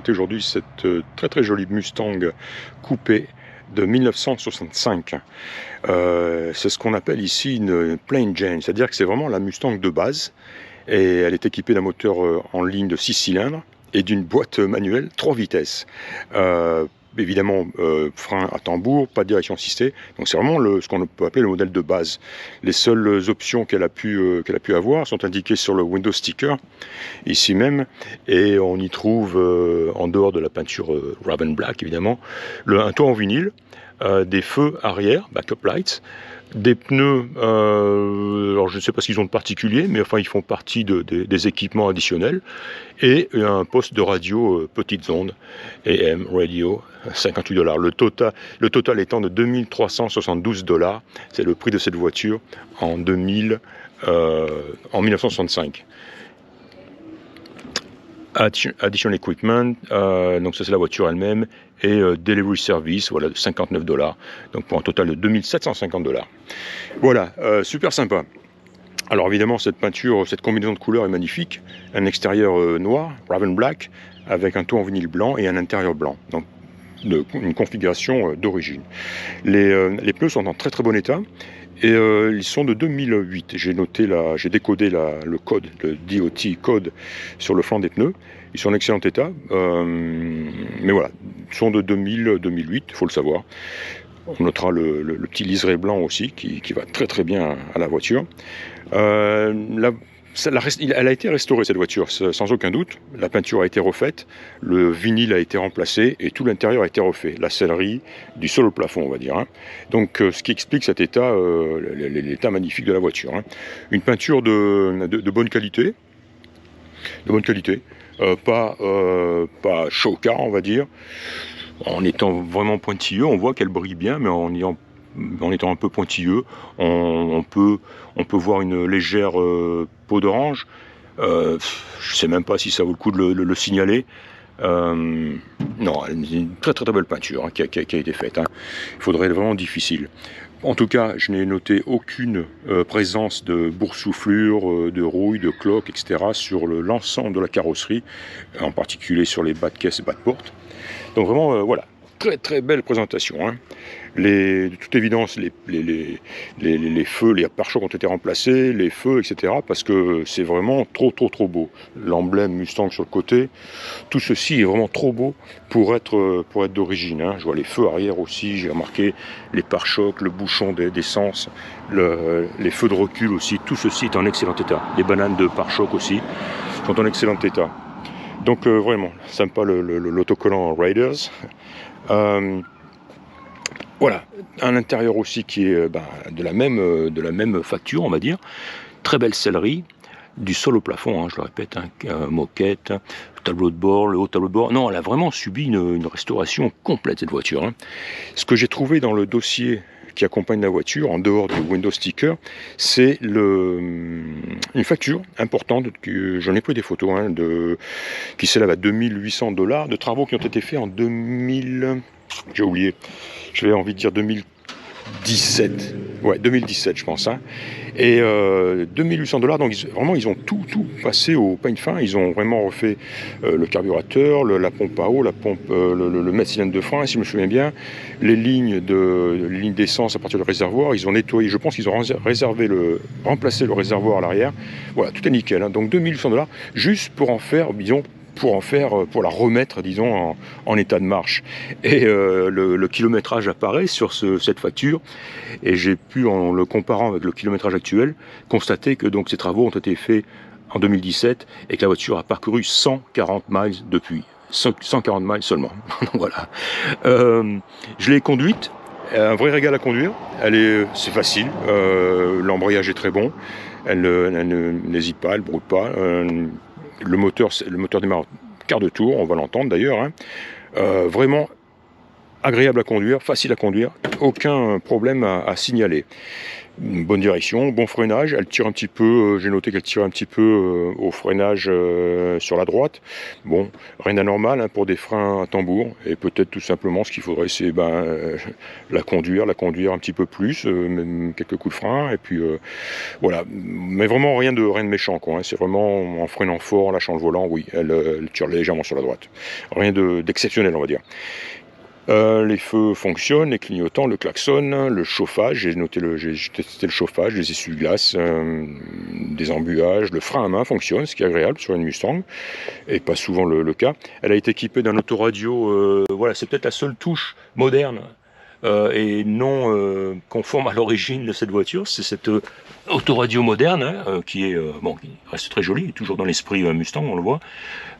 présenter aujourd'hui cette très très jolie Mustang coupée de 1965. C'est ce qu'on appelle ici une plain Jane, c'est-à-dire que c'est vraiment la Mustang de base, et elle est équipée d'un moteur en ligne de 6 cylindres et d'une boîte manuelle 3 vitesses. Évidemment, frein à tambour, pas de direction assistée, donc c'est vraiment ce qu'on peut appeler le modèle de base. Les seules options qu'elle a pu avoir sont indiquées sur le window sticker, ici même, et on y trouve, en dehors de la peinture Raven Black évidemment, un toit en vinyle, des feux arrière, backup lights, des pneus, alors je ne sais pas ce qu'ils ont de particulier, mais enfin ils font partie des équipements additionnels, et un poste de radio petite onde, AM radio, $58. Le total étant de $2372, c'est le prix de cette voiture en 1965. Additional equipment, donc ça c'est la voiture elle-même, et delivery service, voilà, de $59, donc pour un total de $2750. Voilà, super sympa. Alors évidemment cette peinture, cette combinaison de couleurs est magnifique, un extérieur noir, Raven Black, avec un toit en vinyle blanc et un intérieur blanc, donc une configuration d'origine. Les pneus sont en très très bon état, et ils sont de 2008. J'ai décodé le code, le DOT code sur le flanc des pneus. Ils sont en excellent état, mais voilà, ils sont de 2008, il faut le savoir. On notera le petit liseré blanc aussi qui va très très bien à la voiture. Elle a été restaurée cette voiture, sans aucun doute. La peinture a été refaite, le vinyle a été remplacé et tout l'intérieur a été refait. La sellerie, du sol au plafond, on va dire. Hein. Donc ce qui explique cet état, l'état magnifique de la voiture. Hein. Une peinture de bonne qualité. De bonne qualité. Pas choquant, on va dire. En étant vraiment pointilleux, on voit qu'elle brille bien, mais en étant un peu pointilleux, on peut voir une légère peau d'orange. Je ne sais même pas si ça vaut le coup de le signaler. Non, une très très belle peinture hein, qui a été faite. Hein. Il faudrait être vraiment difficile. En tout cas, je n'ai noté aucune présence de boursouflure, de rouille, de cloques, etc. sur l'ensemble de la carrosserie, en particulier sur les bas de caisse et bas de porte. Donc vraiment, voilà, très très belle présentation. Hein. De toute évidence, les feux, les pare-chocs ont été remplacés, les feux, etc. Parce que c'est vraiment trop beau. L'emblème Mustang sur le côté, tout ceci est vraiment trop beau pour être d'origine. Hein. Je vois les feux arrière aussi, j'ai remarqué les pare-chocs, le bouchon d'essence, les feux de recul aussi, tout ceci est en excellent état. Les bananes de pare-choc aussi sont en excellent état. Donc vraiment, sympa l'autocollant Raiders. Voilà, un intérieur aussi qui est de la même facture, on va dire. Très belle sellerie, du sol au plafond, hein, je le répète, hein, moquette, tableau de bord, le haut tableau de bord. Non, elle a vraiment subi une restauration complète cette voiture. Hein. Ce que j'ai trouvé dans le dossier qui accompagne la voiture, en dehors du window sticker, c'est une facture importante, j'en ai pris des photos, hein, qui s'élève à $2800, de travaux qui ont été faits en 2000, j'ai oublié, j'avais envie de dire 2017, ouais, 2017 je pense, hein. Et $2800, donc vraiment ils ont tout passé au peigne fin. Ils ont vraiment refait le carburateur, la pompe à eau, la pompe, le mètre-cylindre de frein, si je me souviens bien, les lignes d'essence à partir du réservoir. Ils ont nettoyé, je pense qu'ils ont remplacé le réservoir à l'arrière. Voilà, tout est nickel, hein. Donc $2800 juste pour la remettre, disons, en état de marche. Et le kilométrage apparaît sur cette facture, et j'ai pu, en le comparant avec le kilométrage actuel, constater que donc ces travaux ont été faits en 2017 et que la voiture a parcouru 140 miles depuis. 140 miles seulement. Voilà. Je l'ai conduite, un vrai régal à conduire. C'est facile, l'embrayage est très bon, elle n'hésite pas, elle ne brouille pas. Le moteur démarre quart de tour, on va l'entendre d'ailleurs. Hein. Vraiment agréable à conduire, facile à conduire, aucun problème à signaler. Une bonne direction, bon freinage, elle tire un petit peu, j'ai noté qu'elle tire un petit peu au freinage sur la droite. Bon, rien d'anormal hein, pour des freins à tambour, et peut-être tout simplement ce qu'il faudrait c'est la conduire un petit peu plus, même quelques coups de frein, et puis voilà, mais vraiment rien de méchant quoi, hein. C'est vraiment en freinant fort, en lâchant le volant, oui, elle tire légèrement sur la droite. Rien d'exceptionnel on va dire. Les feux fonctionnent, les clignotants, le klaxon, le chauffage, j'ai testé le chauffage, les essuie-glaces, des embuages, le frein à main fonctionne, ce qui est agréable sur une Mustang, et pas souvent le cas. Elle a été équipée d'un autoradio, voilà, c'est peut-être la seule touche moderne et non conforme à l'origine de cette voiture, c'est cette autoradio moderne hein, qui reste très jolie, toujours dans l'esprit Mustang, on le voit.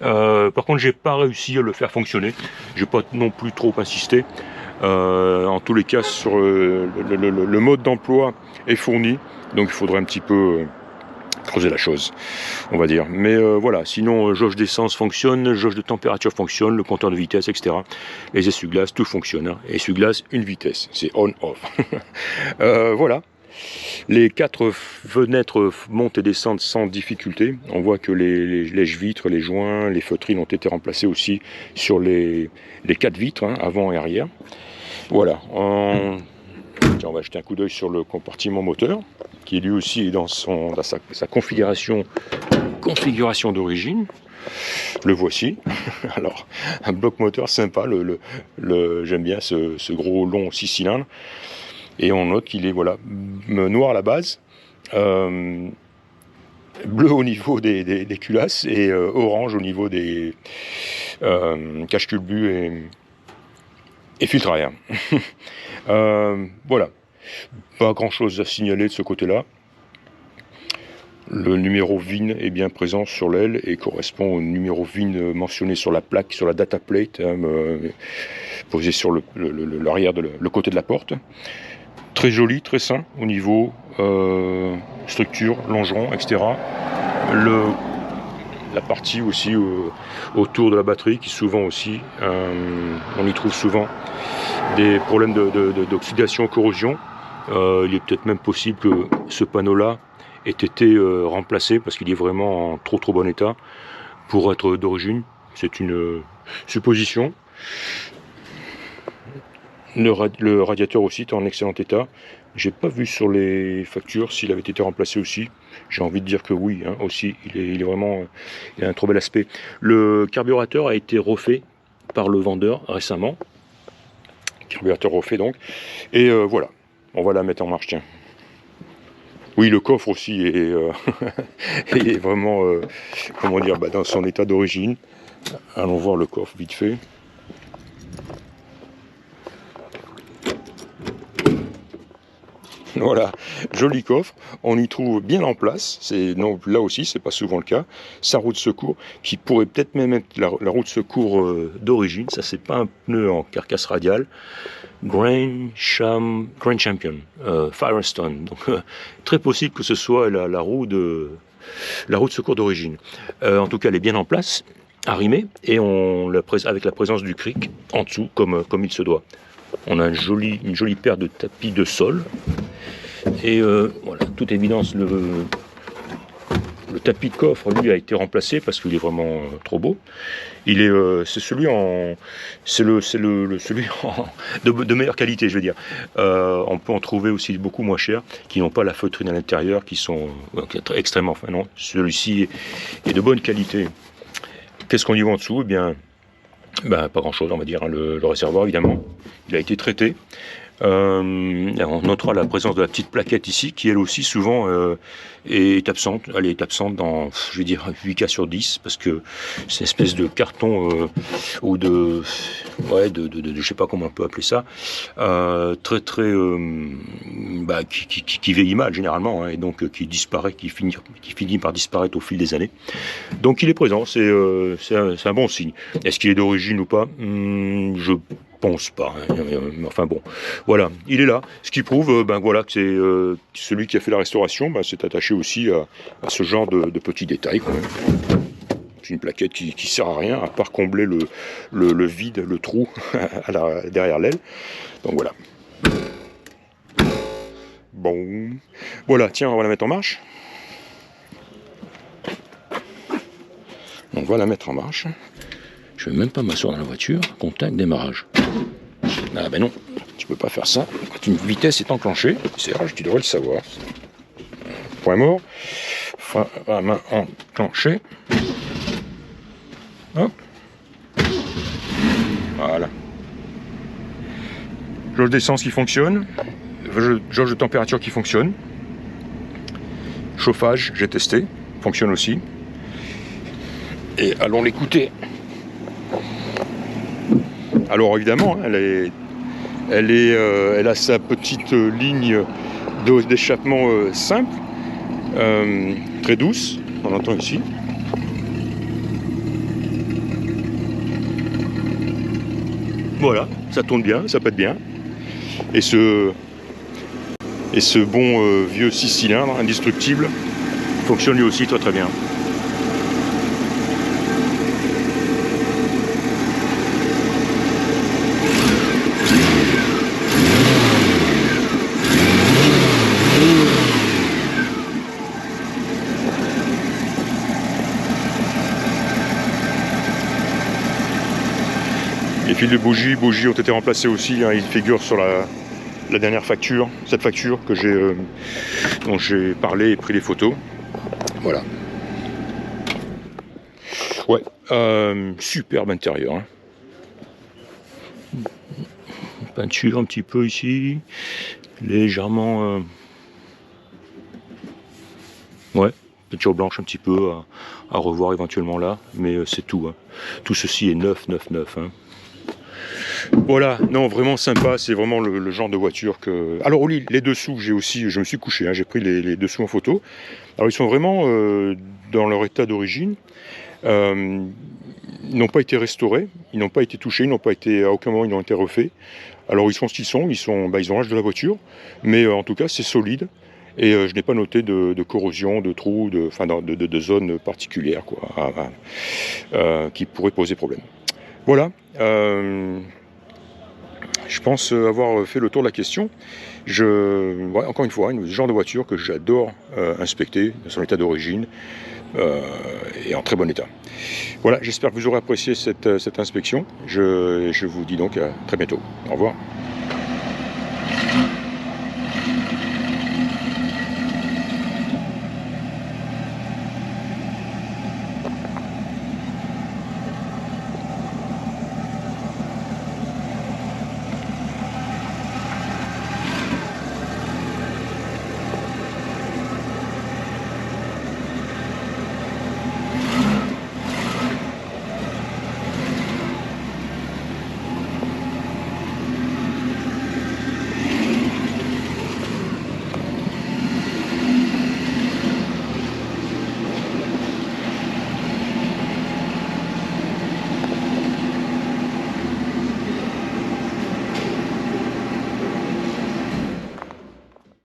Par contre, j'ai pas réussi à le faire fonctionner. J'ai pas non plus trop insisté. En tous les cas, sur le mode d'emploi est fourni, donc il faudrait un petit peu creuser la chose, on va dire. Mais voilà, sinon jauge d'essence fonctionne, jauge de température fonctionne, le compteur de vitesse, etc. Les essuie-glaces, tout fonctionne. Hein. Essuie-glaces, une vitesse, c'est on-off. Voilà. Les 4 fenêtres montent et descendent sans difficulté. On voit que les lèche-vitres, les joints, les feutrines ont été remplacés aussi sur les 4 vitres, hein, avant et arrière. Voilà. Tiens, on va jeter un coup d'œil sur le compartiment moteur, qui lui aussi est dans sa configuration d'origine. Le voici. Alors, un bloc moteur sympa. J'aime bien ce gros long 6 cylindres. Et on note qu'il est voilà, noir à la base, bleu au niveau des culasses et orange au niveau des cache-culbut et filtre à air. Voilà, pas grand chose à signaler de ce côté-là. Le numéro VIN est bien présent sur l'aile et correspond au numéro VIN mentionné sur la plaque, sur la data plate, posé sur l'arrière, le côté de la porte. Très joli, très sain au niveau structure, longeron, etc. La partie aussi autour de la batterie qui souvent aussi, on y trouve souvent des problèmes d'oxydation, corrosion. Il est peut-être même possible que ce panneau-là ait été remplacé parce qu'il est vraiment en trop bon état pour être d'origine. C'est une supposition. Le radiateur aussi est en excellent état. J'ai pas vu sur les factures s'il avait été remplacé aussi. J'ai envie de dire que oui, hein, aussi. Il est vraiment, il a un trop bel aspect. Le carburateur a été refait par le vendeur récemment. Carburateur refait donc. Et voilà, on va la mettre en marche. Tiens. Oui, le coffre aussi est vraiment, comment dire, dans son état d'origine. Allons voir le coffre vite fait. Voilà, joli coffre, on y trouve bien en place, là aussi c'est pas souvent le cas, sa roue de secours, qui pourrait peut-être même être la roue de secours d'origine, ça c'est pas un pneu en carcasse radiale, Grand Champion, Firestone, donc très possible que ce soit la roue de secours d'origine. En tout cas elle est bien en place, arrimée, et avec la présence du cric en dessous, comme il se doit. On a une jolie paire de tapis de sol. Et voilà, toute évidence, le tapis de coffre, lui, a été remplacé parce qu'il est vraiment trop beau. C'est celui de meilleure qualité, je veux dire. On peut en trouver aussi beaucoup moins cher, qui n'ont pas la feutrine à l'intérieur, qui sont extrêmement fins. Non, celui-ci est de bonne qualité. Qu'est-ce qu'on y voit en dessous ? Eh bien, pas grand-chose, on va dire. Hein, le réservoir, évidemment, il a été traité. On notera la présence de la petite plaquette ici, qui elle aussi souvent est absente. Elle est absente dans, je vais dire, 8 cas sur 10, parce que c'est une espèce de carton ou de je sais pas comment on peut appeler ça, très qui vieillit mal généralement, hein, et donc qui finit par disparaître au fil des années. Donc il est présent, c'est un bon signe. Est-ce qu'il est d'origine ou pas ? Je pense pas, hein. Enfin bon, voilà, il est là, ce qui prouve que c'est celui qui a fait la restauration, s'est attaché aussi à ce genre de petits détails quand même. C'est une plaquette qui sert à rien à part combler le vide, le trou derrière l'aile. Donc voilà. Bon, voilà, tiens, on va la mettre en marche. On va la mettre en marche. Je vais même pas m'asseoir dans la voiture. Contact, démarrage. Ah ben non, tu peux pas faire ça quand une vitesse est enclenchée. C'est rare, tu devrais le savoir. Point mort. Frein à main enclenché. Hop. Voilà. Jauge d'essence qui fonctionne. Jauge de température qui fonctionne. Chauffage, j'ai testé. Fonctionne aussi. Et allons l'écouter. Alors évidemment, elle a sa petite ligne d'échappement simple, très douce, on l'entend ici. Voilà, ça tourne bien, ça pète bien. Et ce bon vieux 6 cylindres indestructible fonctionne lui aussi très très bien. Les fils de bougies ont été remplacés aussi, hein, ils figurent sur la dernière facture, cette facture que dont j'ai parlé et pris les photos. Voilà. Ouais, superbe intérieur. Hein. Peinture un petit peu ici, légèrement... Ouais, peinture blanche un petit peu à revoir éventuellement là, mais c'est tout. Hein. Tout ceci est neuf. Hein. Voilà, non, vraiment sympa, c'est vraiment le genre de voiture que... Alors au lit, les dessous, je me suis couché, hein, j'ai pris les dessous en photo. Alors ils sont vraiment dans leur état d'origine. Ils n'ont pas été restaurés, ils n'ont pas été touchés, à aucun moment ils n'ont été refaits. Alors ils sont ce qu'ils sont, ils ont l'âge de la voiture, mais en tout cas c'est solide. Et je n'ai pas noté de corrosion, de trous, de zones particulières quoi, qui pourraient poser problème. Voilà. Je pense avoir fait le tour de la question. Ouais, encore une fois, un genre de voiture que j'adore inspecter dans son état d'origine et en très bon état. Voilà, j'espère que vous aurez apprécié cette inspection. Je vous dis donc à très bientôt. Au revoir.